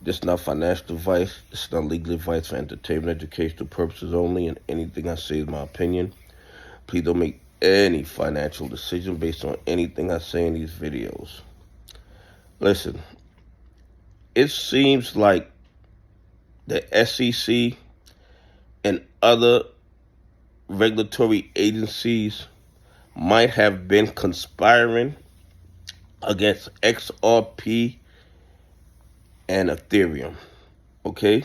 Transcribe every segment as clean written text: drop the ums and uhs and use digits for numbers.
This is not financial advice. This is not legal advice for entertainment, educational purposes only, and anything I say is my opinion. Please don't make any financial decision based on anything I say in these videos. Listen, it seems like the SEC and other regulatory agencies might have been conspiring against XRP and Ethereum, okay?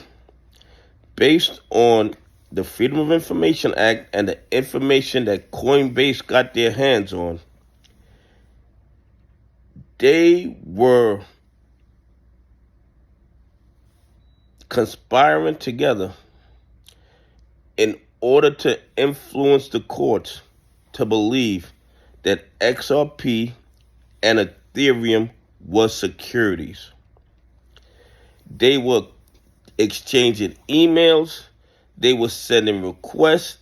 Based on the Freedom of Information Act and the information that Coinbase got their hands on, they were conspiring together in order to influence the courts to believe that XRP and Ethereum was securities. They were exchanging emails. They were sending requests.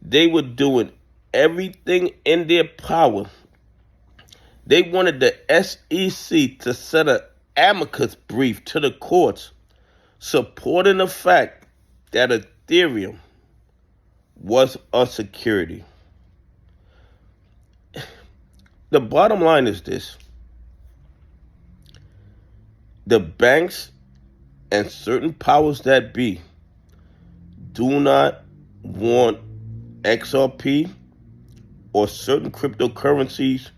They were doing everything in their power. They wanted the SEC to send an amicus brief to the courts supporting the fact that Ethereum was a security. The bottom line is this. The banks and certain powers that be do not want XRP or certain cryptocurrencies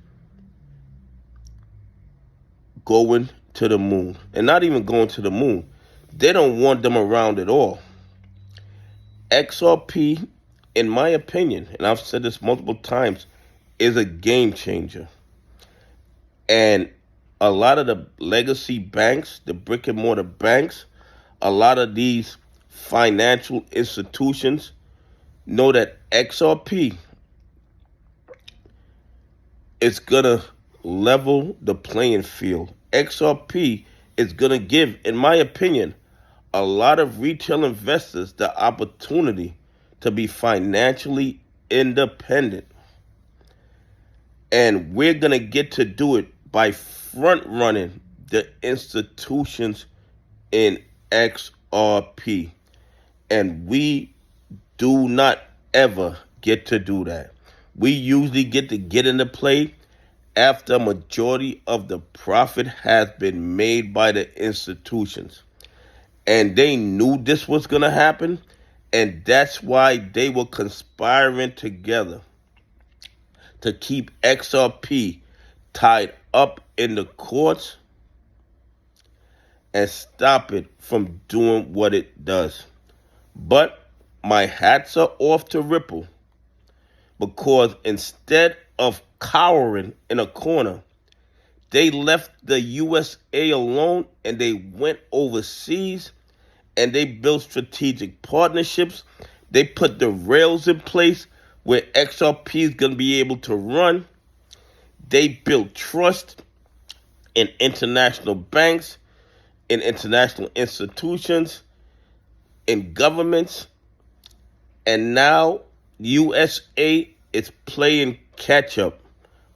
going to the moon. And not even going to the moon. They don't want them around at all. XRP, in my opinion, and I've said this multiple times, is a game changer. And a lot of the legacy banks, the brick and mortar banks, a lot of these financial institutions know that XRP is going to level the playing field. XRP is going to give, in my opinion, a lot of retail investors the opportunity to be financially independent. And we're going to get to do it by front-running the institutions in XRP. And we do not ever get to do that. We usually get into play after a majority of the profit has been made by the institutions. And they knew this was going to happen, and that's why they were conspiring together to keep XRP tied up in the courts and stop it from doing what it does. But my hats are off to Ripple, because instead of cowering in a corner, they left the USA alone and they went overseas and they built strategic partnerships. They put the rails in place where XRP is going to be able to run. They built trust in international banks, in international institutions, in governments. And now USA is playing catch up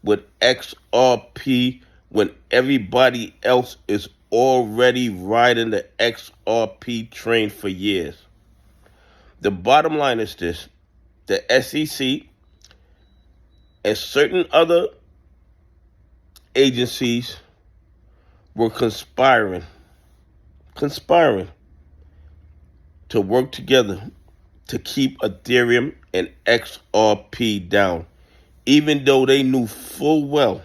with XRP when everybody else is already riding the XRP train for years. The bottom line is this. The SEC and certain other agencies were conspiring to work together to keep Ethereum and XRP down, even though they knew full well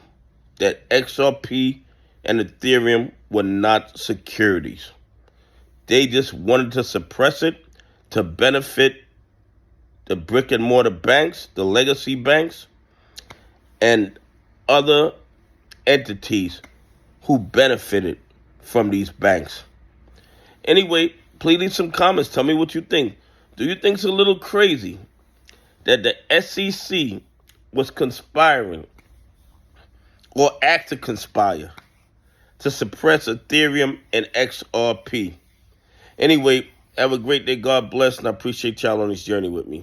that XRP and Ethereum were not securities. They just wanted to suppress it to benefit the brick and mortar banks, the legacy banks, and other entities who benefited from these banks. Anyway, please leave some comments. Tell me what you think. Do you think it's a little crazy that the SEC was conspiring or act to conspire to suppress Ethereum and XRP? Anyway, have a great day. God bless, and I appreciate y'all on this journey with me.